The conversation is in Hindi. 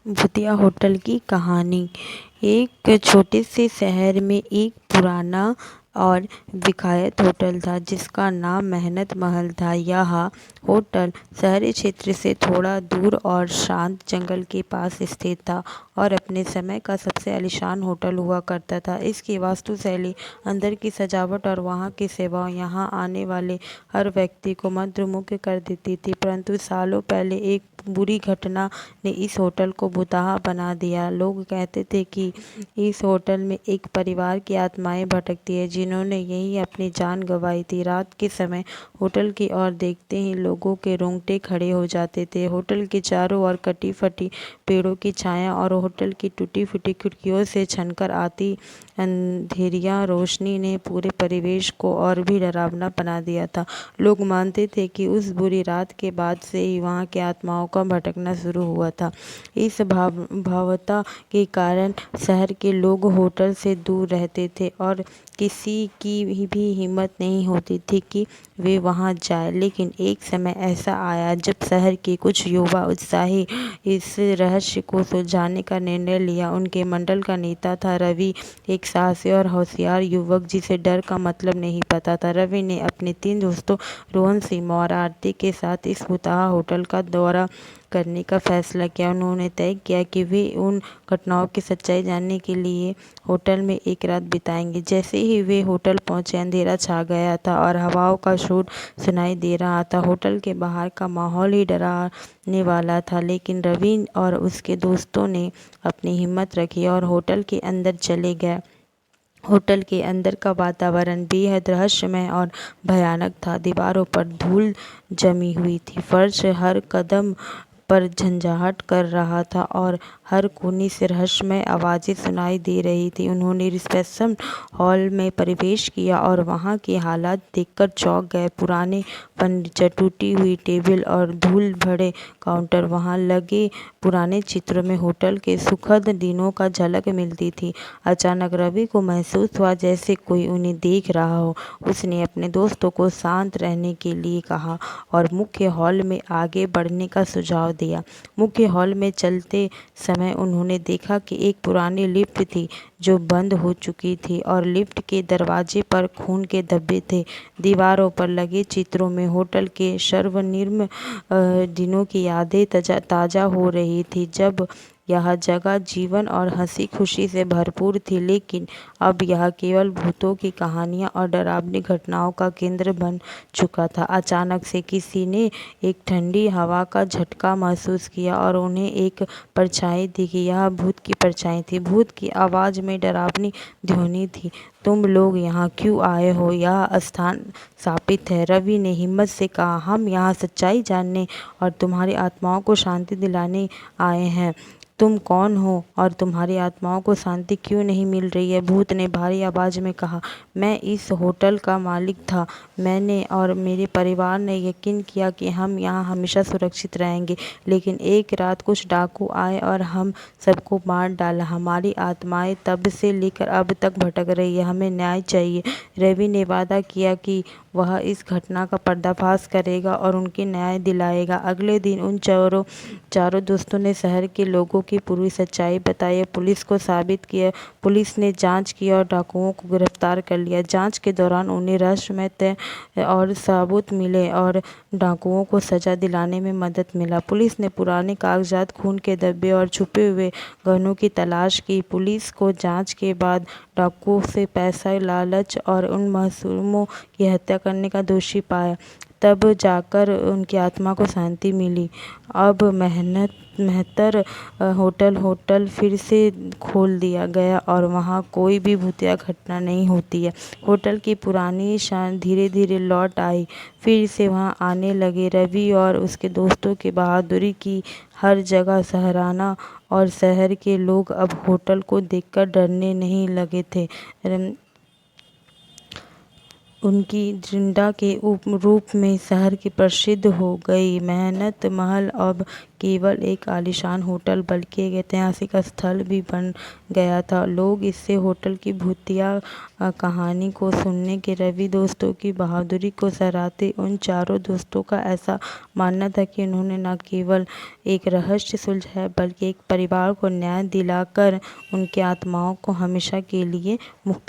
भूतिया होटल की कहानी। एक छोटे से शहर में एक पुराना और विख्यात होटल था जिसका नाम मेहनत महल था। यह होटल शहरी क्षेत्र से थोड़ा दूर और शांत जंगल के पास स्थित था और अपने समय का सबसे आलीशान होटल हुआ करता था। इसकी वास्तुशैली, अंदर की सजावट और वहाँ की सेवाएं यहाँ आने वाले हर व्यक्ति को मंत्रमुग्ध कर देती थी। परंतु सालों पहले एक बुरी घटना ने इस होटल को भुतहा बना दिया। लोग कहते थे कि इस होटल में एक परिवार की आत्माएं भटकती है जिन्होंने यहीं अपनी जान गंवाई थी। रात के समय होटल की ओर देखते ही लोगों के रोंगटे खड़े हो जाते थे। होटल के चारों ओर कटी फटी पेड़ों की छाया और होटल की टूटी फूटी खिड़कियों से छनकर आती अंधेरिया रोशनी ने पूरे परिवेश को और भी डरावना बना दिया था। लोग मानते थे कि उस बुरी रात के बाद से ही वहाँ की आत्माओं का भटकना शुरू हुआ था। इस भावुकता के कारण शहर के लोग होटल से दूर रहते थे और किसी की भी हिम्मत नहीं होती थी कि वे वहां जाए। लेकिन एक समय ऐसा आया जब शहर के कुछ युवा उत्साही इस रहस्य को सुलझाने का निर्णय लिया। उनके मंडल का नेता था रवि, एक साहसी और होशियार युवक जिसे डर का मतलब नहीं पता था। रवि ने अपने 3 दोस्तों रोहन सिंह और आरती के साथ इस भुतहा होटल का दौरा करने का फैसला किया। उन्होंने तय किया कि वे उन घटनाओं की सच्चाई जानने के लिए होटल में एक रात बिताएंगे। जैसे ही वे होटल पहुंचे, अंधेरा छा गया था और हवाओं का शोर सुनाई दे रहा था। होटल के बाहर का माहौल ही डराने वाला था, लेकिन रवि और उसके दोस्तों ने अपनी हिम्मत रखी और होटल के अंदर चले गए। होटल के अंदर का वातावरण बेहद रहस्यमय और भयानक था। दीवारों पर धूल जमी हुई थी, फर्श हर कदम पर झंझाहट कर रहा था और हर कोने से रहस्यमय आवाज़ें सुनाई दे रही थी। उन्होंने रिसेप्शन हॉल में प्रवेश किया और वहाँ के हालात देखकर चौंक गए। पुराने फर्नीचर, टूटी हुई टेबल और धूल भरे काउंटर, वहाँ लगे पुराने चित्रों में होटल के सुखद दिनों का झलक मिलती थी। अचानक रवि को महसूस हुआ जैसे कोई उन्हें देख रहा हो। उसने अपने दोस्तों को शांत रहने के लिए कहा और मुख्य हॉल में आगे बढ़ने का सुझाव दिया। मुख्य हॉल में चलते समय उन्होंने देखा कि एक पुरानी लिफ्ट थी जो बंद हो चुकी थी और लिफ्ट के दरवाजे पर खून के धब्बे थे। दीवारों पर लगे चित्रों में होटल के स्वर्णिम दिनों की यादें ताज़ा हो रही थी जब यह जगह जीवन और हंसी खुशी से भरपूर थी। लेकिन अब यह केवल भूतों की कहानियां और डरावनी घटनाओं का केंद्र बन चुका था। अचानक से किसी ने एक ठंडी हवा का झटका महसूस किया और उन्हें एक परछाई दिखी। यह भूत की परछाई थी। भूत की आवाज़ में डरावनी ध्वनि थी, तुम लोग यहाँ क्यों आए हो? यह स्थान शापित है। रवि ने हिम्मत से कहा, हम यहाँ सच्चाई जानने और तुम्हारी आत्माओं को शांति दिलाने आए हैं। तुम कौन हो और तुम्हारी आत्माओं को शांति क्यों नहीं मिल रही है? भूत ने भारी आवाज़ में कहा, मैं इस होटल का मालिक था। मैंने और मेरे परिवार ने यकीन किया कि हम यहाँ हमेशा सुरक्षित रहेंगे, लेकिन एक रात कुछ डाकू आए और हम सबको मार डाला। हमारी आत्माएं तब से लेकर अब तक भटक रही है। हमें न्याय चाहिए। रवि ने वादा किया कि वह इस घटना का पर्दाफाश करेगा और उनके न्याय दिलाएगा। अगले दिन उन चारों दोस्तों ने शहर के लोगों की पूरी सच्चाई बताई। पुलिस को साबित किया। पुलिस ने जांच की और डाकुओं को गिरफ्तार कर लिया। जांच के दौरान उन्हें रहस्यमय तथ्य और सबूत मिले और डाकुओं को सजा दिलाने में मदद मिला। पुलिस ने पुराने कागजात, खून के धब्बे और छुपे हुए गहनों की तलाश की। पुलिस को जांच के बाद डाकुओं से पैसा, लालच और उन मासूमों की हत्या करने का दोषी पाया। तब जाकर उनकी आत्मा को शांति मिली। अब मेहतर होटल फिर से खोल दिया गया और वहाँ कोई भी भूतिया घटना नहीं होती है। होटल की पुरानी शान धीरे धीरे लौट आई। फिर से वहाँ आने लगे। रवि और उसके दोस्तों की बहादुरी की हर जगह सराहना और शहर के लोग अब होटल को देखकर डरने नहीं लगे थे। उनकी जिंदा के रूप में शहर की प्रसिद्ध हो गई। मेहनत महल अब केवल एक आलीशान होटल बल्कि एक ऐतिहासिक स्थल भी बन गया था। लोग इससे होटल की भूतिया कहानी को सुनने के रवि दोस्तों की बहादुरी को सराहते। उन चारों दोस्तों का ऐसा मानना था कि उन्होंने न केवल एक रहस्य सुलझाया बल्कि एक परिवार को न्याय दिलाकर उनकी आत्माओं को हमेशा के लिए मुक्त